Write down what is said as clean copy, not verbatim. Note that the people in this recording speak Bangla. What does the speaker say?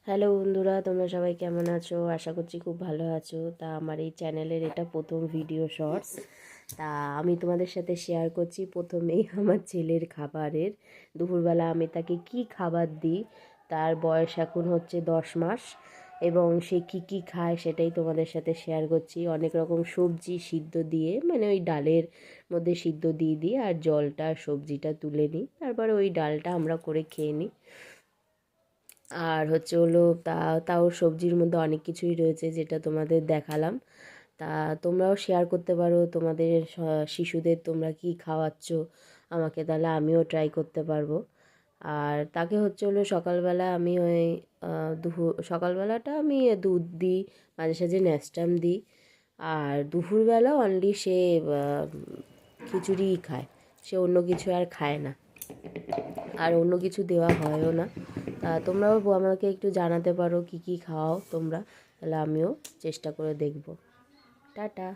হ্যালো বন্ধুরা, তোমরা সবাই কেমন আছো? আশা করছি খুব ভালো আছো। তা আমার এই চ্যানেলের এটা প্রথম ভিডিও শর্টস। তা আমি তোমাদের সাথে শেয়ার করছি প্রথমেই আমার ছেলের খাবারের। দুপুরবেলা আমি তাকে কি খাবার দিই, তার বয়স এখন হচ্ছে 10 মাস, এবং সে কি খায় সেটাই তোমাদের সাথে শেয়ার করছি। অনেক রকম সবজি সিদ্ধ দিয়ে, মানে ওই ডালের মধ্যে সিদ্ধ দিয়ে দিই, আর জলটা সবজিটা তুলে নিই, তারপরে ওই ডালটা আমরা করে খেয়ে নিই। আর হচ্ছে হলো তাও সবজির মধ্যে অনেক কিছুই রয়েছে যেটা তোমাদের দেখালাম। তা তোমরাও শেয়ার করতে পারো তোমাদের শিশুদের তোমরা কি খাওয়াচ্ছ আমাকে, তাহলে আমিও ট্রাই করতে পারবো। আর তাকে হচ্ছে হলো সকালবেলা আমি ওই সকালবেলাটা আমি দুধ দিই, মাঝে সাঝে ন্যাস্টাম দিই। আর দুপুরবেলা অনলি সে খিচুড়িই খায়, সে অন্য কিছু আর খায় না, আর অন্য কিছু দেওয়া হয়ও না। তা তোমরাও আমাকে একটু জানাতে পারো কি খাওয়াও তোমরা, তাহলে আমিও চেষ্টা করে দেখব। টাটা।